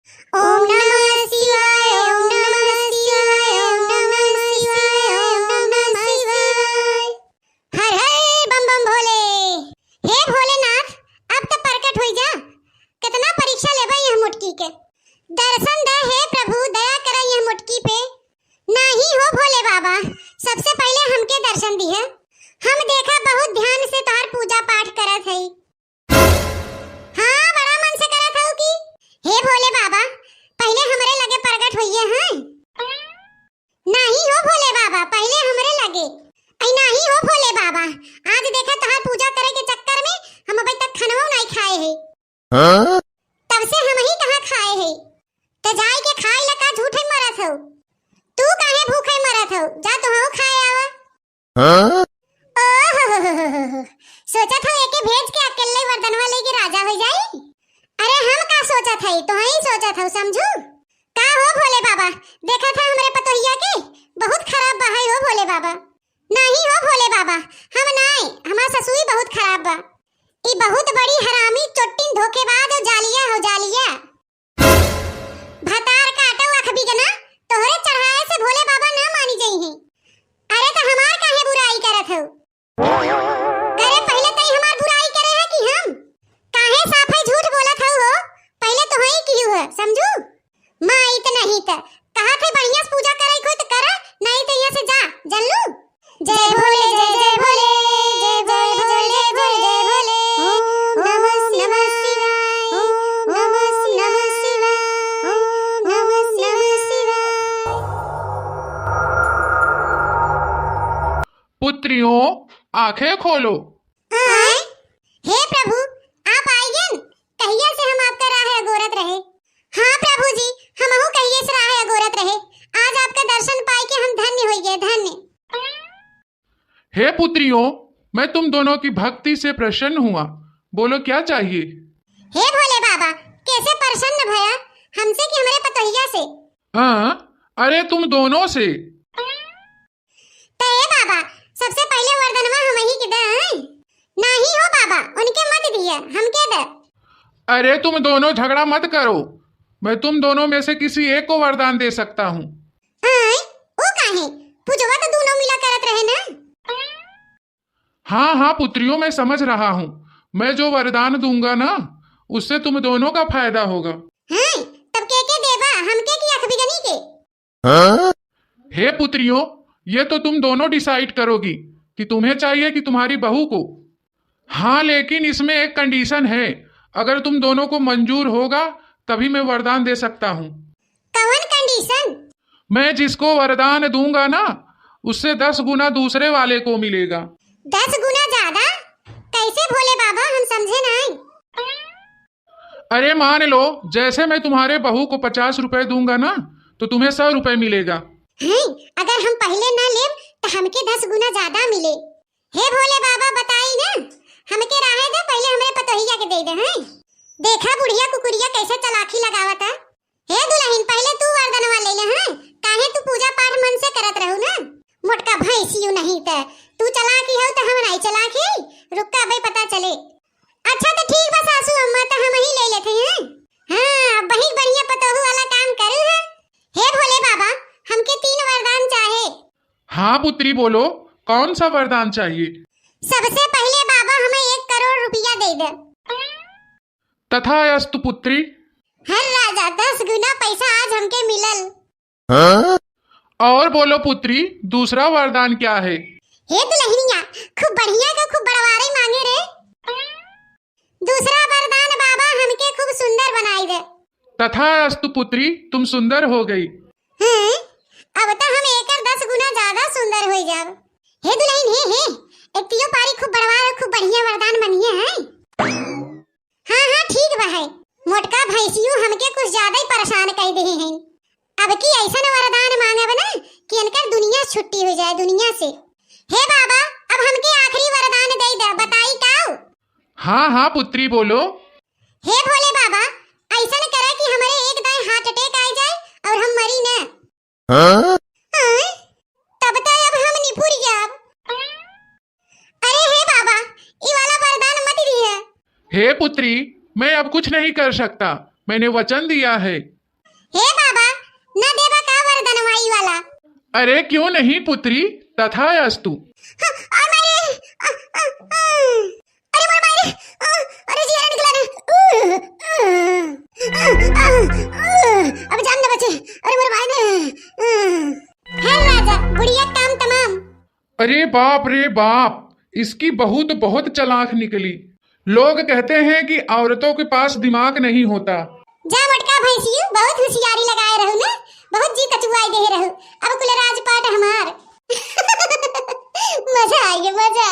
ओम नमः शिवाय, ओम नमः शिवाय, ओम नमः शिवाय, ओम नमः शिवाय। हर हर बम बम भोले। हे भोलेनाथ, अब तो प्रकट होई जा। कितना परीक्षा लेबा यह मुटकी के। दर्शन दे हे प्रभु, दया कर यह मुटकी पे। नहीं हो भोले बाबा, सबसे पहले हमके दर्शन दिए। हम देखा बहुत ध्यान से तोहर पूजा पाठ करत हई। हाँ, बड़ा मन से करत हऊ की। हे भोले बाबा, पहले हमरे लगे प्रकट होइए हैं। नहीं हो भोले बाबा, पहले हमरे लगे। ऐ नहीं हो भोले बाबा, आज देखा तोहार पूजा करे के चक्कर में हम अभी तक खानवा नहीं खाए हैं। हाँ? तब से हम ही कहाँ खाए हैं। ते जाई के खाए लगा झूठे मरत हो। तू काहे भूखे मरत हो? जा तो हो खाए आवा। हाँ? ओह, सोचा था एके भेज के अकेले वरदनवा लेके राजा हो जाई। अरे हम का सोचा था, तो ही सोचा था, समझू का हो भोले बाबा। देखा था हमरे पतोहिया के बहुत खराब बहाई हो भोले बाबा। नहीं हो भोले बाबा, हम नहीं, हमार ससुई बहुत खराब बा। ई बहुत बड़ी हरामी चोट्टिन धोखेबाज हो जालिया हो जालिया। भतार काटो अख बिगना, तोहरे चढ़ाए से भोले बाबा ना मानी जई हैं। अरे तो हमार काहे बुराई करत हो? करे पहले तई हमार बुराई करे है कि हम काहे साफे झूठ बोलत हो? पहले तो ही कियो है, समझू। मां इतना ही त कहा थे बढ़िया से पूजा करे को तो कर, नहीं तो यहां से जा, जल्लू। जय भोले जय जय भोले, जय भोले जय भोले, जय भोले। ओम नमः शिवाय, ओम नमः शिवाय, ओम नमः शिवाय। पुत्रियों, आंखें खोलो। हे प्रभु, आप आइए। कहिए से हम आपका राह अगोरत रहे। हाँ प्रभु जी, हमहु कहिए से राह अगोरत रहे। आज आपका दर्शन पाए के हम धन्य हो गए, धन्य। हे पुत्रियों, मैं तुम दोनों की भक्ति से प्रसन्न हुआ। बोलो क्या चाहिए? हे भोले बाबा, कैसे प्रसन्न भया? हमसे कि हमारे पतोहिया से? हाँ, अरे तुम दोनों से। तो हे बाबा, सबसे पहले वरदानवा हम ही के दे। नहीं हो बाबा, उनके मत दिया, हमके दे। अरे तुम दोनों झगड़ा मत करो, मैं तुम दोनों में से किसी एक को वरदान दे सकता हूँ। ओ काहे? पूजवा तो दोनों मिला करत रहे ना। हाँ हाँ पुत्रियों, मैं समझ रहा हूँ। मैं जो वरदान दूंगा ना, उससे तुम दोनों का फायदा होगा। तब के देवा, हमके की अख बिगनी के? हे पुत्रियों, ये तो तुम दोनों डिसाइड करोगी कि तुम्हें चाहिए कि तुम्हारी बहू को। हाँ, लेकिन इसमें एक कंडीशन है। अगर तुम दोनों को मंजूर होगा तभी मैं वरदान दे सकता हूँ। कौन कंडीशन? मैं जिसको वरदान दूंगा ना, उससे 10 गुना दूसरे वाले को मिलेगा। 10 गुना ज्यादा? कैसे भोले बाबा, हम समझे नहीं। अरे मान लो, जैसे मैं तुम्हारे बहू को 50 रुपए दूंगा ना, तो तुम्हें 100 रुपए मिलेगा। अगर हम पहले ना ले तो हमके 10 गुना ज्यादा मिले। हे भोले बाबा, बताई ना, हमके राहे दे, पहले हमरे पतोहिया के दे दे। देखा बुढ़िया कुकुरिया कैसे चलाकी लगावत है। हे दुल्हन, पहले तू वरदानवा ले ले। काहे तू पूजा पाठ मन से करत रहू ना। मोटका भैंसियो नहीं त तू चलाकी हो तो हम नहीं चलाकी। रुका भाई, पता चले। अच्छा तो ठीक बा सासू अम्मा, तो हम ही ले लेते हैं। हाँ, वही बढ़िया पतोहू वाला काम करू है। हे भोले बाबा, हमके 3 वरदान चाहे। हाँ पुत्री, बोलो कौन सा वरदान चाहिए? सबसे पहले बाबा हमें 1 करोड़ रुपया दे दे। तथास्तु पुत्री। हर राजा, 10 गुना पैसा आज हमके मिलल। और बोलो पुत्री, दूसरा वरदान क्या है? हे दुल्हनिया, खूब बढ़िया का खूब बड़वारी मांगे रे। दूसरा वरदान बाबा, हमके खूब सुंदर बनाई दे। तथास्तु पुत्री, तुम सुंदर हो गई। अब तो हम 10 गुना ज्यादा सुंदर हो जाब। हे दुल्हन, हे एक तियो पारी खूब बड़वा, खूब बढ़िया वरदान बनिए है। हाँ ठीक बा है। मोटका भैंसियो हमके कुछ ज्यादा ही परेशान कर दे हैं। अब की ऐसा वरदान मांगे ना कि इनकर दुनिया छुट्टी हो जाए, दुनिया से। हे बाबा, अब हमके आखिरी वरदान दे दे, बताई काऊ? हाँ पुत्री, बोलो। हे भोले बाबा, ऐसा न करे कि हमारे एक दाएं हार्ट अटैक आ जाए और हम मरी ना। तब तो अब हम निपुर जाब। अरे हे बाबा, ई वाला वरदान मत दिए। हे पुत्री, मैं अब कुछ नहीं कर सकता, मैंने वचन दिया है। हे बाबा न देबा का वरदान माई वाला। अरे क्यों नहीं पुत्री, तथास्तु। और मारे अरे मोर मारे अरे जी अरे निकला रे अब जान न बचे। अरे मोर भाई ने है राजा बुढ़िया काम तमाम। अरे बाप रे बाप, इसकी बहू तो बहुत चालाक निकली। लोग कहते हैं कि औरतों के पास दिमाग नहीं होता। जा मटका भैंसियो बहुत होशियारी लगाए रहू ना, बहुत जी कचुआई दे रहू। अब कुल राजपाट हमार मजा आई मजा।